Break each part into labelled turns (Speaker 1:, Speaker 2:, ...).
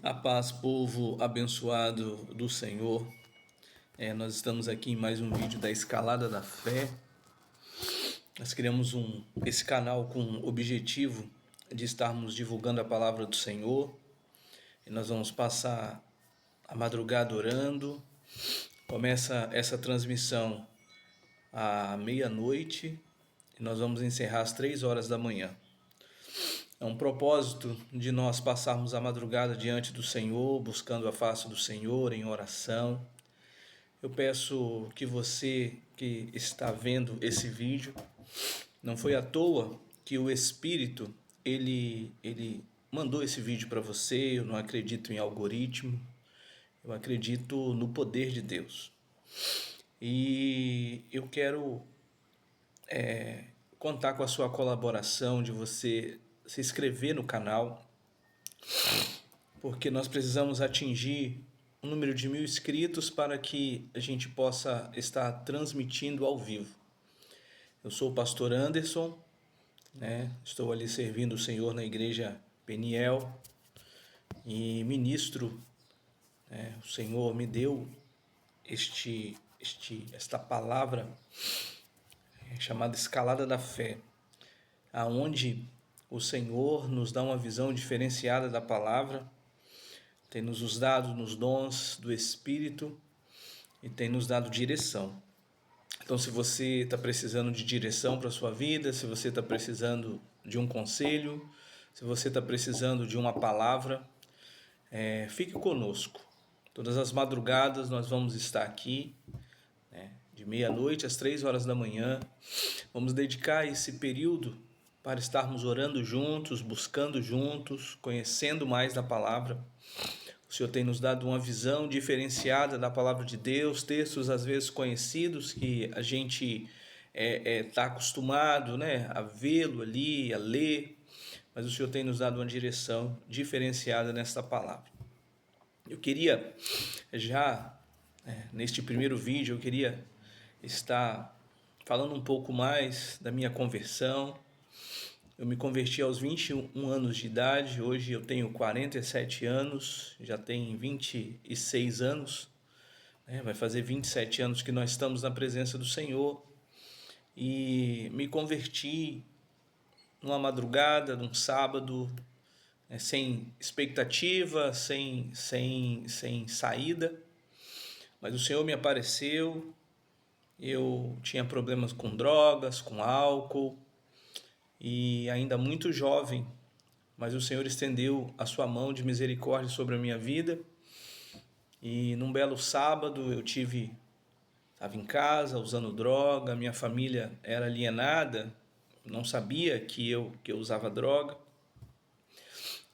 Speaker 1: A paz, povo abençoado do Senhor. Nós estamos aqui em mais um vídeo da Escalada da Fé. Nós criamos esse canal com o objetivo de estarmos divulgando a palavra do Senhor. E nós vamos passar a madrugada orando. Começa essa transmissão à meia-noite e nós vamos encerrar às 3 horas da manhã. É um propósito de nós passarmos a madrugada diante do Senhor, buscando a face do Senhor em oração. Eu peço que você que está vendo esse vídeo, não foi à toa que o Espírito, ele mandou esse vídeo para você. Eu não acredito em algoritmo, eu acredito no poder de Deus. E eu quero contar com a sua colaboração, de você se inscrever no canal, porque nós precisamos atingir um número de 1000 inscritos para que a gente possa estar transmitindo ao vivo. Eu sou o pastor Anderson, estou ali servindo o Senhor na igreja Peniel e ministro. O Senhor me deu esta palavra chamada Escalada da Fé, aonde o Senhor nos dá uma visão diferenciada da palavra, tem nos dado nos dons do Espírito e tem nos dado direção. Então, se você está precisando de direção para a sua vida, se você está precisando de um conselho, se você está precisando de uma palavra, fique conosco. Todas as madrugadas nós vamos estar aqui, de meia-noite às 3 horas da manhã. Vamos dedicar esse período para estarmos orando juntos, buscando juntos, conhecendo mais da palavra. O Senhor tem nos dado uma visão diferenciada da palavra de Deus, textos às vezes conhecidos que a gente está acostumado, a vê-lo ali, a ler, mas o Senhor tem nos dado uma direção diferenciada nesta palavra. Eu queria já, neste primeiro vídeo, eu queria estar falando um pouco mais da minha conversão. Eu me converti aos 21 anos de idade, hoje eu tenho 47 anos, já tem 26 anos, vai fazer 27 anos que nós estamos na presença do Senhor. E me converti numa madrugada, num sábado, sem expectativa, sem saída, mas o Senhor me apareceu. Eu tinha problemas com drogas, com álcool, e ainda muito jovem, mas o Senhor estendeu a sua mão de misericórdia sobre a minha vida. E num belo sábado eu estava em casa usando droga, minha família era alienada, não sabia que eu usava droga.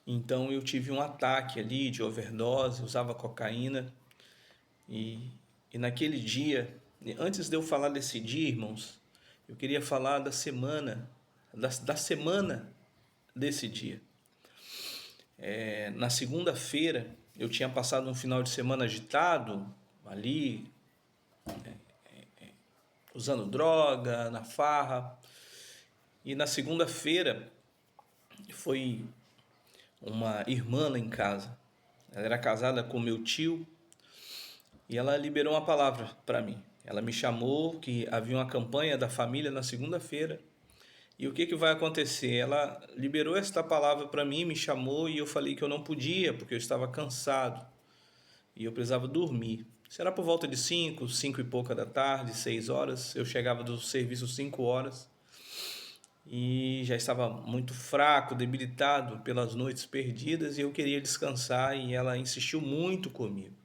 Speaker 1: Então eu tive um ataque ali de overdose, usava cocaína. E naquele dia, antes de eu falar desse dia, irmãos, eu queria falar da semana desse dia. Na segunda-feira, eu tinha passado um final de semana agitado, ali, usando droga, na farra. E na segunda-feira, foi uma irmã lá em casa. Ela era casada com meu tio e ela liberou uma palavra para mim. Ela me chamou que havia uma campanha da família na segunda-feira. E o que vai acontecer? Ela liberou esta palavra para mim, me chamou, e eu falei que eu não podia, porque eu estava cansado e eu precisava dormir. Será por volta de 5 e pouca da tarde, 6 horas. Eu chegava do serviço 5 horas e já estava muito fraco, debilitado pelas noites perdidas, e eu queria descansar, e ela insistiu muito comigo.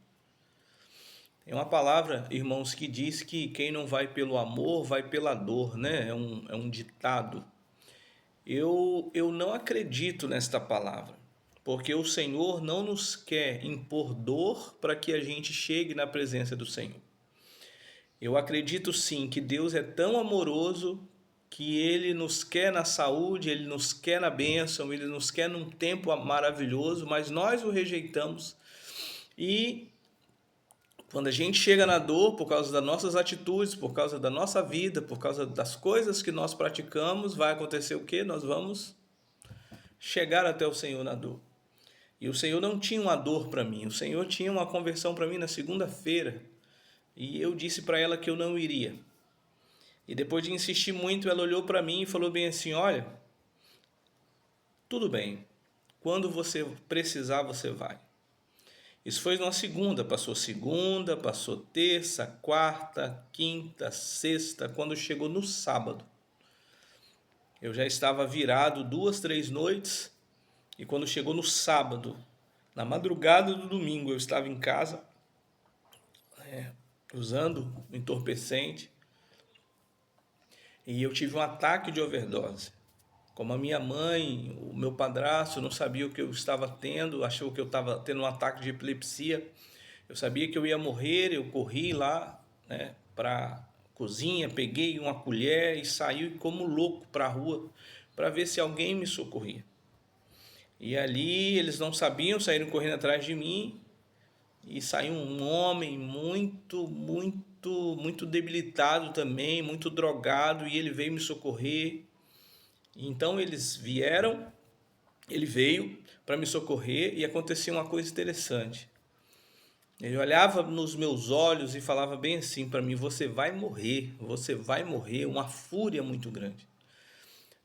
Speaker 1: Tem uma palavra, irmãos, que diz que quem não vai pelo amor, vai pela dor, É um ditado. Eu não acredito nesta palavra, porque o Senhor não nos quer impor dor para que a gente chegue na presença do Senhor. Eu acredito sim que Deus é tão amoroso que Ele nos quer na saúde, Ele nos quer na bênção, Ele nos quer num tempo maravilhoso, mas nós o rejeitamos. E quando a gente chega na dor, por causa das nossas atitudes, por causa da nossa vida, por causa das coisas que nós praticamos, vai acontecer o quê? Nós vamos chegar até o Senhor na dor. E o Senhor não tinha uma dor para mim, o Senhor tinha uma conversão para mim na segunda-feira. E eu disse para ela que eu não iria. E depois de insistir muito, ela olhou para mim e falou bem assim: olha, tudo bem, quando você precisar, você vai. Isso foi numa segunda, passou terça, quarta, quinta, sexta. Quando chegou no sábado, eu já estava virado 2, 3 noites. E quando chegou no sábado, na madrugada do domingo, eu estava em casa, usando o entorpecente, e eu tive um ataque de overdose. Como a minha mãe, o meu padrasto não sabia o que eu estava tendo, achou que eu estava tendo um ataque de epilepsia. Eu sabia que eu ia morrer, eu corri lá, né, para a cozinha, peguei uma colher e saí como louco para a rua para ver se alguém me socorria. E ali eles não sabiam, saíram correndo atrás de mim e saiu um homem muito debilitado também, muito drogado, e ele veio me socorrer. Então ele veio para me socorrer e acontecia uma coisa interessante. Ele olhava nos meus olhos e falava bem assim para mim: você vai morrer, uma fúria muito grande.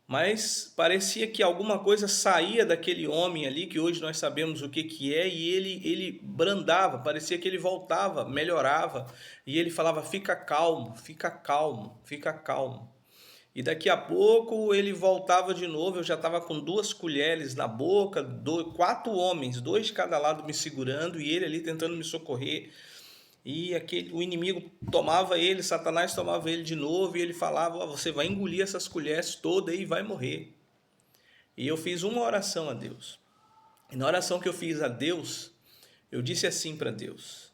Speaker 1: Mas parecia que alguma coisa saía daquele homem ali, que hoje nós sabemos o que é, e ele brandava, parecia que ele voltava, melhorava, e ele falava: fica calmo, fica calmo, fica calmo. E daqui a pouco ele voltava de novo, eu já estava com 2 colheres na boca, 4 homens, 2 de cada lado me segurando, e ele ali tentando me socorrer. E o inimigo tomava ele, Satanás tomava ele de novo, e ele falava: oh, você vai engolir essas colheres todas e vai morrer. E eu fiz uma oração a Deus. E na oração que eu fiz a Deus, eu disse assim para Deus.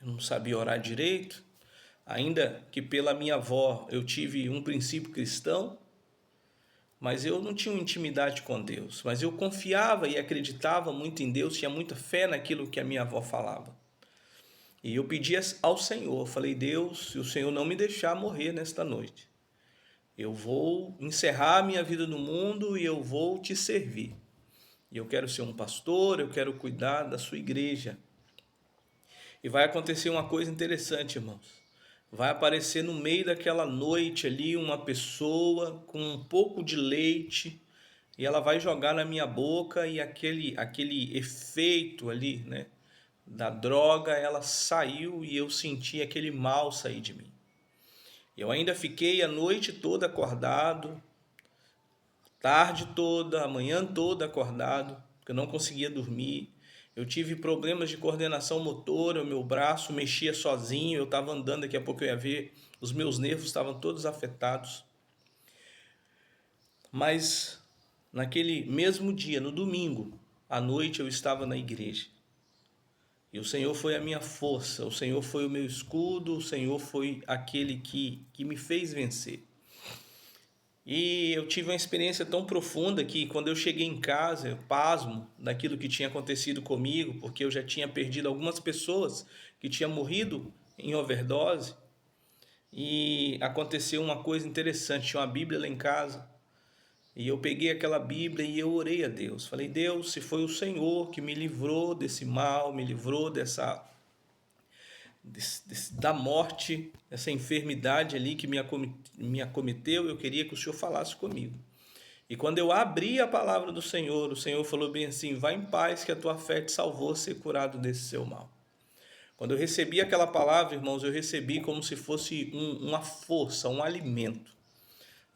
Speaker 1: Eu não sabia orar direito, ainda que pela minha avó eu tive um princípio cristão, mas eu não tinha uma intimidade com Deus. Mas eu confiava e acreditava muito em Deus, tinha muita fé naquilo que a minha avó falava. E eu pedi ao Senhor, falei: Deus, se o Senhor não me deixar morrer nesta noite, eu vou encerrar a minha vida no mundo e eu vou te servir. E eu quero ser um pastor, eu quero cuidar da sua igreja. E vai acontecer uma coisa interessante, irmãos. Vai aparecer no meio daquela noite ali uma pessoa com um pouco de leite, e ela vai jogar na minha boca, e aquele efeito ali, né, da droga, ela saiu e eu senti aquele mal sair de mim. Eu ainda fiquei a noite toda acordado, tarde toda, a manhã toda acordado, porque eu não conseguia dormir. Eu tive problemas de coordenação motora, o meu braço mexia sozinho, eu estava andando, daqui a pouco eu ia ver, os meus nervos estavam todos afetados. Mas naquele mesmo dia, no domingo, à noite, eu estava na igreja. E o Senhor foi a minha força, o Senhor foi o meu escudo, o Senhor foi aquele que me fez vencer. E eu tive uma experiência tão profunda que quando eu cheguei em casa, eu pasmo daquilo que tinha acontecido comigo, porque eu já tinha perdido algumas pessoas que tinham morrido em overdose. E aconteceu uma coisa interessante, tinha uma Bíblia lá em casa. E eu peguei aquela Bíblia e eu orei a Deus. Falei: Deus, se foi o Senhor que me livrou desse mal, me livrou da morte, dessa enfermidade ali que me acometeu, eu queria que o Senhor falasse comigo. E quando eu abri a palavra do Senhor, o Senhor falou bem assim: vai em paz, que a tua fé te salvou, ser curado desse seu mal. Quando eu recebi aquela palavra, irmãos, eu recebi como se fosse uma força, um alimento.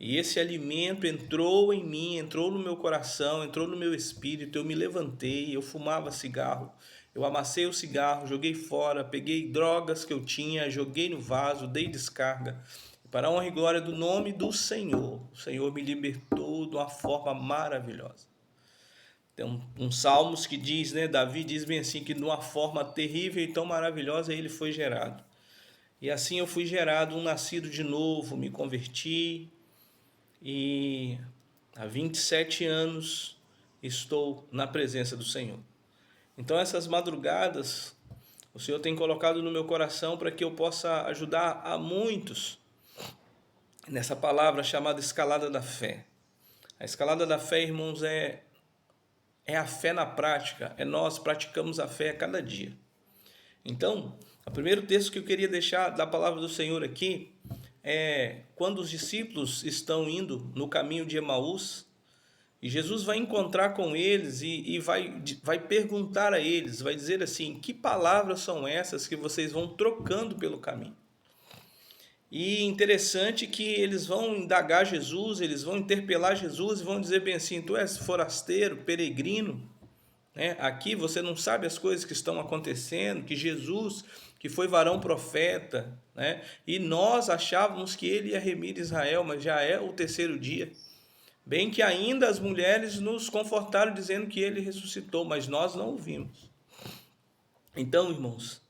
Speaker 1: E esse alimento entrou em mim, entrou no meu coração, entrou no meu espírito. Eu me levantei, eu fumava cigarro, eu amassei o cigarro, joguei fora, peguei drogas que eu tinha, joguei no vaso, dei descarga. Para a honra e glória do nome do Senhor, o Senhor me libertou de uma forma maravilhosa. Tem um Salmos que diz, né, Davi diz bem assim, que de uma forma terrível e tão maravilhosa ele foi gerado. E assim eu fui gerado, um nascido de novo, me converti, e há 27 anos estou na presença do Senhor. Então essas madrugadas o Senhor tem colocado no meu coração para que eu possa ajudar a muitos nessa palavra chamada escalada da fé. A escalada da fé, irmãos, é é a fé na prática, é nós praticamos a fé a cada dia. Então, o primeiro texto que eu queria deixar da palavra do Senhor aqui é quando os discípulos estão indo no caminho de Emaús, e Jesus vai encontrar com eles e vai perguntar a eles, vai dizer assim: que palavras são essas que vocês vão trocando pelo caminho? E interessante que eles vão indagar Jesus, eles vão interpelar Jesus e vão dizer bem assim: tu és forasteiro, peregrino, né? Aqui você não sabe as coisas que estão acontecendo, que Jesus, que foi varão profeta, né? E nós achávamos que ele ia remir Israel, mas já é o terceiro dia. Bem que ainda as mulheres nos confortaram dizendo que ele ressuscitou, mas nós não o vimos. Então, irmãos,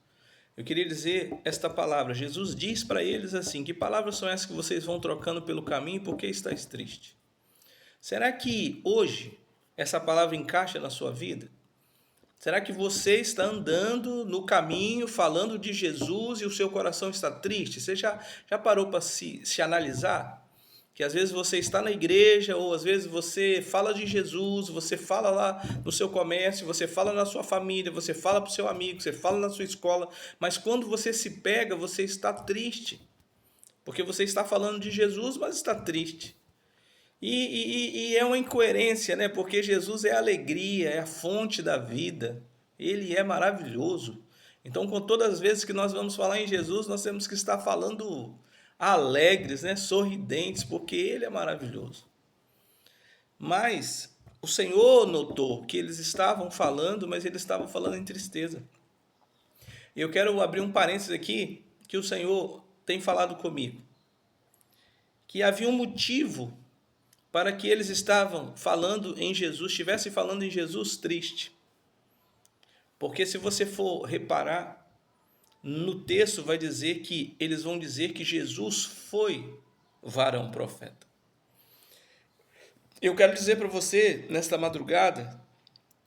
Speaker 1: eu queria dizer esta palavra. Jesus diz para eles assim: que palavras são essas que vocês vão trocando pelo caminho, porque estáis triste? Será que hoje essa palavra encaixa na sua vida? Será que você está andando no caminho, falando de Jesus e o seu coração está triste? Você já parou para se analisar? Que às vezes você está na igreja, ou às vezes você fala de Jesus, você fala lá no seu comércio, você fala na sua família, você fala para o seu amigo, você fala na sua escola, mas quando você se pega, você está triste, porque você está falando de Jesus, mas está triste. E é uma incoerência, né? Porque Jesus é a alegria, é a fonte da vida, ele é maravilhoso. Então, com todas as vezes que nós vamos falar em Jesus, nós temos que estar falando alegres, né? Sorridentes, porque ele é maravilhoso. Mas o Senhor notou que eles estavam falando, mas eles estavam falando em tristeza. E eu quero abrir um parênteses aqui, que o Senhor tem falado comigo. Que havia um motivo para que eles estavam falando em Jesus, estivessem falando em Jesus triste. Porque se você for reparar, no texto vai dizer que eles vão dizer que Jesus foi varão profeta. Eu quero dizer para você, nesta madrugada,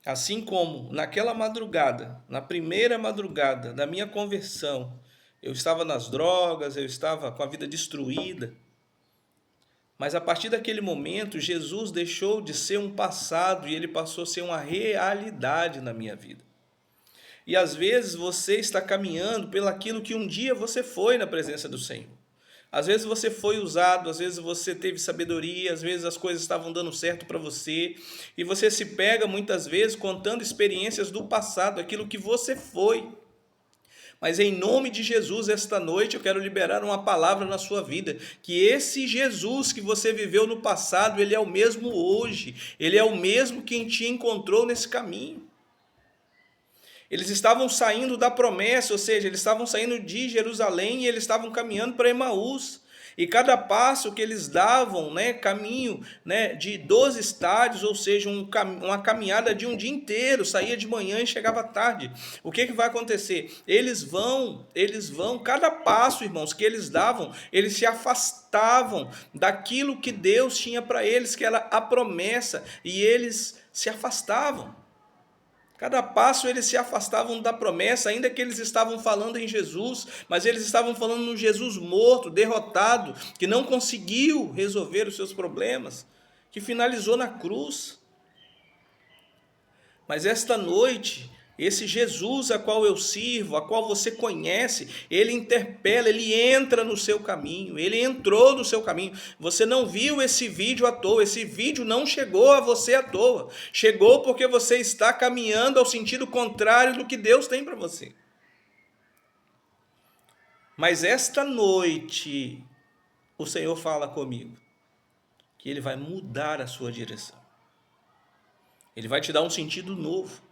Speaker 1: assim como naquela madrugada, na primeira madrugada da minha conversão, eu estava nas drogas, eu estava com a vida destruída, mas a partir daquele momento, Jesus deixou de ser um passado e ele passou a ser uma realidade na minha vida. E às vezes você está caminhando pelaquilo que um dia você foi na presença do Senhor. Às vezes você foi usado, às vezes você teve sabedoria, às vezes as coisas estavam dando certo para você, e você se pega muitas vezes contando experiências do passado, aquilo que você foi. Mas em nome de Jesus, esta noite eu quero liberar uma palavra na sua vida, que esse Jesus que você viveu no passado, ele é o mesmo hoje, ele é o mesmo quem te encontrou nesse caminho. Eles estavam saindo da promessa, ou seja, eles estavam saindo de Jerusalém e eles estavam caminhando para Emaús. E cada passo que eles davam, né, caminho, né, de 12 estádios, ou seja, uma caminhada de um dia inteiro, saía de manhã e chegava tarde. O que vai acontecer? Eles vão, cada passo, irmãos, que eles davam, eles se afastavam daquilo que Deus tinha para eles, que era a promessa, e eles se afastavam. Cada passo eles se afastavam da promessa, ainda que eles estavam falando em Jesus, mas eles estavam falando no Jesus morto, derrotado, que não conseguiu resolver os seus problemas, que finalizou na cruz. Mas esta noite, esse Jesus a qual eu sirvo, a qual você conhece, ele interpela, ele entra no seu caminho, ele entrou no seu caminho. Você não viu esse vídeo à toa, esse vídeo não chegou a você à toa. Chegou porque você está caminhando ao sentido contrário do que Deus tem para você. Mas esta noite, o Senhor fala comigo, que ele vai mudar a sua direção. Ele vai te dar um sentido novo.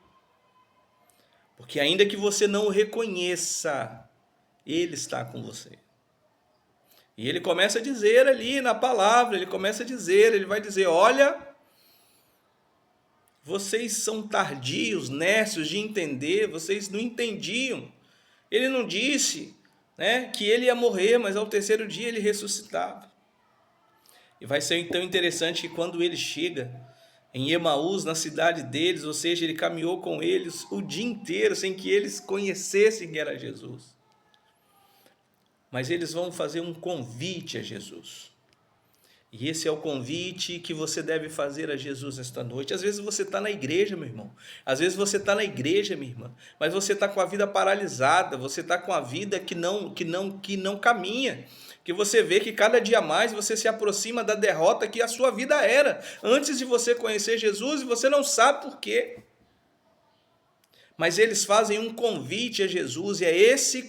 Speaker 1: Porque ainda que você não o reconheça, ele está com você. E ele começa a dizer ali na palavra, ele vai dizer, olha, vocês são tardios, necios de entender, vocês não entendiam. Ele não disse, né, que ele ia morrer, mas ao terceiro dia ele ressuscitava. E vai ser então interessante que quando ele chega em Emaús, na cidade deles, ou seja, ele caminhou com eles o dia inteiro, sem que eles conhecessem que era Jesus. Mas eles vão fazer um convite a Jesus. E esse é o convite que você deve fazer a Jesus esta noite. Às vezes você está na igreja, meu irmão. Às vezes você está na igreja, minha irmã. Mas você está com a vida paralisada. Você está com a vida que não caminha. Que você vê que cada dia mais você se aproxima da derrota que a sua vida era. Antes de você conhecer Jesus, e você não sabe por quê. Mas eles fazem um convite a Jesus, e é esse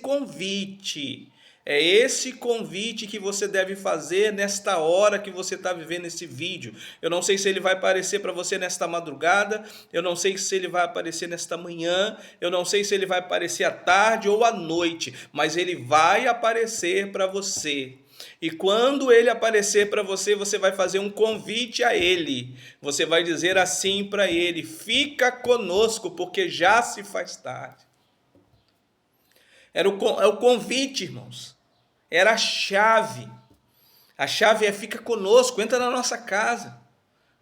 Speaker 1: convite que você deve fazer nesta hora que você está vivendo esse vídeo. Eu não sei se ele vai aparecer para você nesta madrugada, eu não sei se ele vai aparecer nesta manhã, eu não sei se ele vai aparecer à tarde ou à noite, mas ele vai aparecer para você. E quando ele aparecer para você, você vai fazer um convite a ele. Você vai dizer assim para ele: fica conosco, porque já se faz tarde. É o convite, irmãos. Era a chave. A chave é: fica conosco, entra na nossa casa.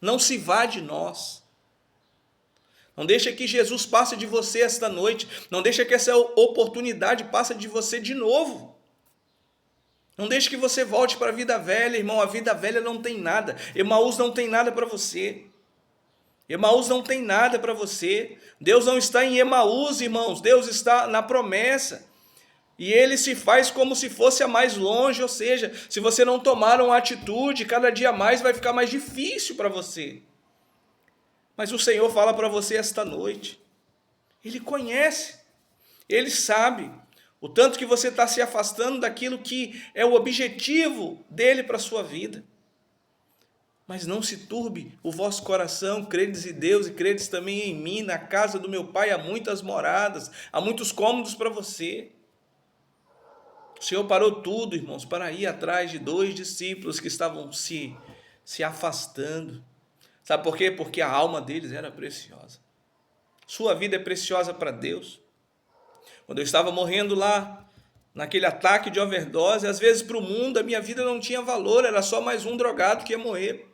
Speaker 1: Não se vá de nós. Não deixa que Jesus passe de você esta noite. Não deixa que essa oportunidade passe de você de novo. Não deixe que você volte para a vida velha, irmão. A vida velha não tem nada. Emaús não tem nada para você. Emaús não tem nada para você. Deus não está em Emaús, irmãos. Deus está na promessa. E ele se faz como se fosse a mais longe. Ou seja, se você não tomar uma atitude, cada dia mais vai ficar mais difícil para você. Mas o Senhor fala para você esta noite. Ele conhece. Ele sabe o tanto que você está se afastando daquilo que é o objetivo dele para a sua vida. Mas não se turbe o vosso coração, credes em Deus e credes também em mim. Na casa do meu Pai há muitas moradas, há muitos cômodos para você. O Senhor parou tudo, irmãos, para ir atrás de 2 discípulos que estavam se afastando. Sabe por quê? Porque a alma deles era preciosa. Sua vida é preciosa para Deus. Quando eu estava morrendo lá, naquele ataque de overdose, às vezes para o mundo a minha vida não tinha valor, era só mais um drogado que ia morrer.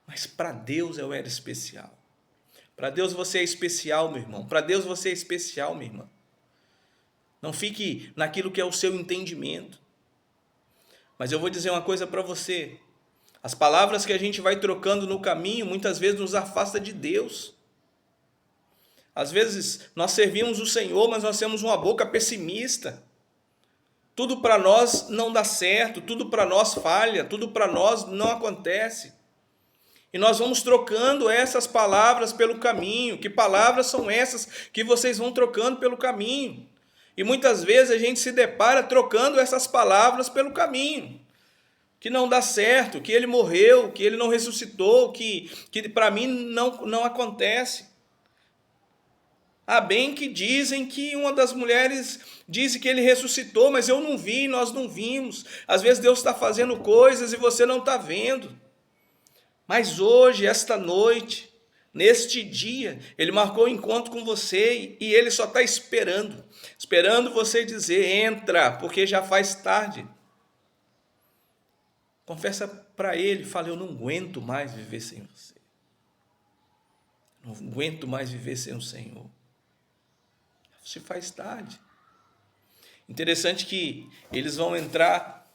Speaker 1: Mas para Deus eu era especial. Para Deus você é especial, meu irmão. Para Deus você é especial, minha irmã. Não fique naquilo que é o seu entendimento. Mas eu vou dizer uma coisa para você. As palavras que a gente vai trocando no caminho, muitas vezes nos afasta de Deus. Às vezes nós servimos o Senhor, mas nós temos uma boca pessimista. Tudo para nós não dá certo, tudo para nós falha, tudo para nós não acontece. E nós vamos trocando essas palavras pelo caminho. Que palavras são essas que vocês vão trocando pelo caminho? E muitas vezes a gente se depara trocando essas palavras pelo caminho. Que não dá certo, que ele morreu, que ele não ressuscitou, que para mim não acontece. Há bem que dizem que uma das mulheres disse que ele ressuscitou, mas eu não vi, nós não vimos. Às vezes Deus está fazendo coisas e você não está vendo. Mas hoje, esta noite, neste dia, ele marcou um encontro com você e ele só está esperando você dizer: entra, porque já faz tarde. Confessa para ele, fala: eu não aguento mais viver sem você. Não aguento mais viver sem o Senhor. Se faz tarde. Interessante que eles vão entrar,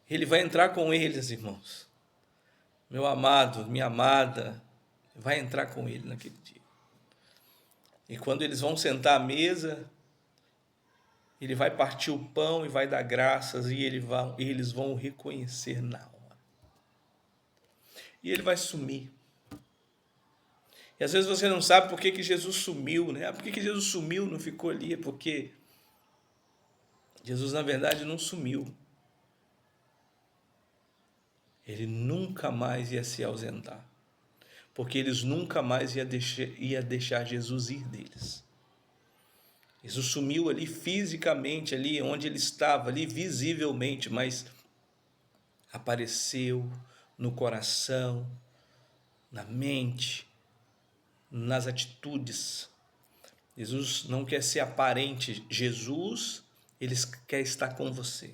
Speaker 1: ele vai entrar com eles, irmãos. Meu amado, minha amada, vai entrar com ele naquele dia. E quando eles vão sentar à mesa, ele vai partir o pão e vai dar graças, e eles vão o reconhecer na hora. E ele vai sumir. E às vezes você não sabe por que Jesus sumiu, né? Por que Jesus sumiu, não ficou ali? É porque Jesus, na verdade, não sumiu. Ele nunca mais ia se ausentar. Porque eles nunca mais iam deixar Jesus ir deles. Jesus sumiu ali fisicamente, ali onde ele estava, ali visivelmente, mas apareceu no coração, na mente, nas atitudes. Jesus não quer ser aparente. Jesus, ele quer estar com você.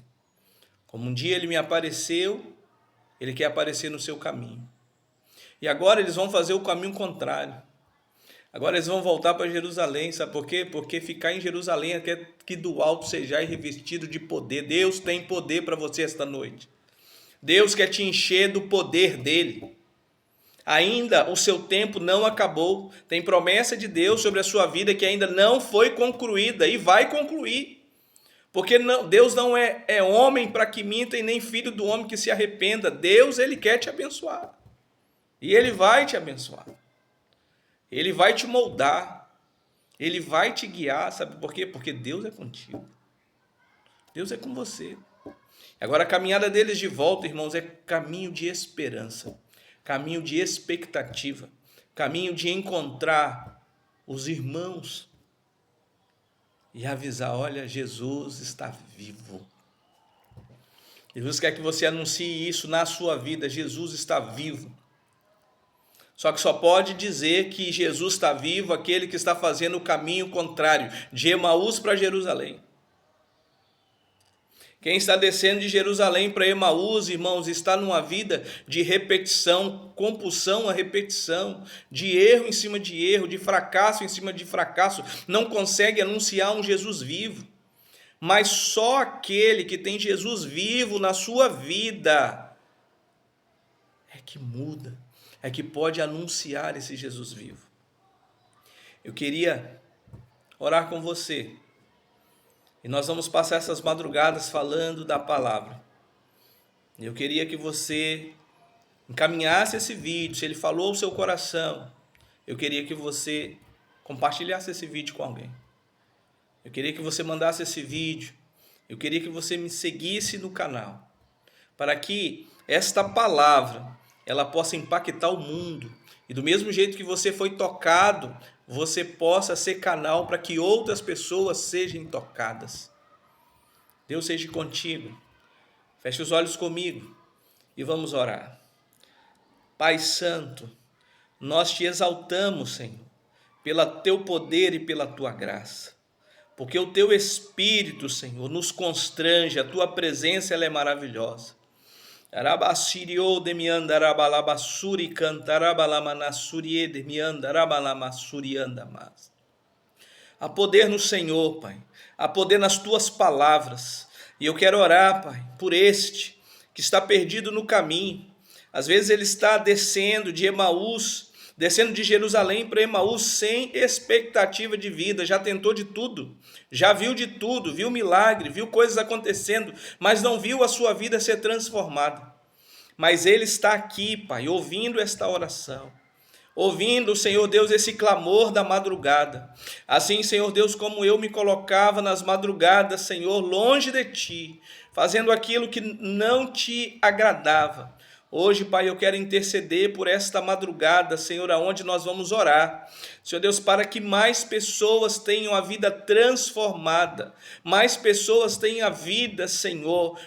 Speaker 1: Como um dia ele me apareceu, ele quer aparecer no seu caminho. E agora eles vão fazer o caminho contrário. Agora eles vão voltar para Jerusalém. Sabe por quê? Porque ficar em Jerusalém é que do alto sejais revestido de poder. Deus tem poder para você esta noite. Deus quer te encher do poder dele. Ainda o seu tempo não acabou. Tem promessa de Deus sobre a sua vida que ainda não foi concluída e vai concluir. Porque Deus não é homem para que minta e nem filho do homem que se arrependa. Deus, ele quer te abençoar. E ele vai te abençoar. Ele vai te moldar. Ele vai te guiar. Sabe por quê? Porque Deus é contigo. Deus é com você. Agora a caminhada deles de volta, irmãos, é caminho de esperança. Caminho de expectativa. Caminho de encontrar os irmãos e avisar, olha, Jesus está vivo. Jesus quer que você anuncie isso na sua vida, Jesus está vivo. Só que só pode dizer que Jesus está vivo aquele que está fazendo o caminho contrário, de Emaús para Jerusalém. Quem está descendo de Jerusalém para Emaús, irmãos, está numa vida de repetição, compulsão à repetição, de erro em cima de erro, de fracasso em cima de fracasso, não consegue anunciar um Jesus vivo. Mas só aquele que tem Jesus vivo na sua vida é que muda, é que pode anunciar esse Jesus vivo. Eu queria orar com você. E nós vamos passar essas madrugadas falando da palavra. Eu queria que você encaminhasse esse vídeo, se ele falou ao seu coração, eu queria que você compartilhasse esse vídeo com alguém. Eu queria que você mandasse esse vídeo, eu queria que você me seguisse no canal, para que esta palavra, ela possa impactar o mundo. E do mesmo jeito que você foi tocado, você possa ser canal para que outras pessoas sejam tocadas. Deus seja contigo. Feche os olhos comigo e vamos orar. Pai Santo, nós te exaltamos, Senhor, pelo teu poder e pela tua graça. Porque o teu Espírito, Senhor, nos constrange, a tua presença ela é maravilhosa. Arabassirio de mianda rabalabassuri cantarabalamanassurie de mianda rabalamassurianda mas. Há poder no Senhor, Pai. Há poder nas tuas palavras. E eu quero orar, Pai, por este que está perdido no caminho. Às vezes ele está descendo de Emaús, descendo de Jerusalém para Emaús sem expectativa de vida, já tentou de tudo, já viu de tudo, viu milagre, viu coisas acontecendo, mas não viu a sua vida ser transformada. Mas ele está aqui, Pai, ouvindo esta oração, ouvindo, Senhor Deus, esse clamor da madrugada. Assim, Senhor Deus, como eu me colocava nas madrugadas, Senhor, longe de Ti, fazendo aquilo que não Te agradava. Hoje, Pai, eu quero interceder por esta madrugada, Senhor, aonde nós vamos orar. Senhor Deus, para que mais pessoas tenham a vida transformada, mais pessoas tenham a vida, Senhor,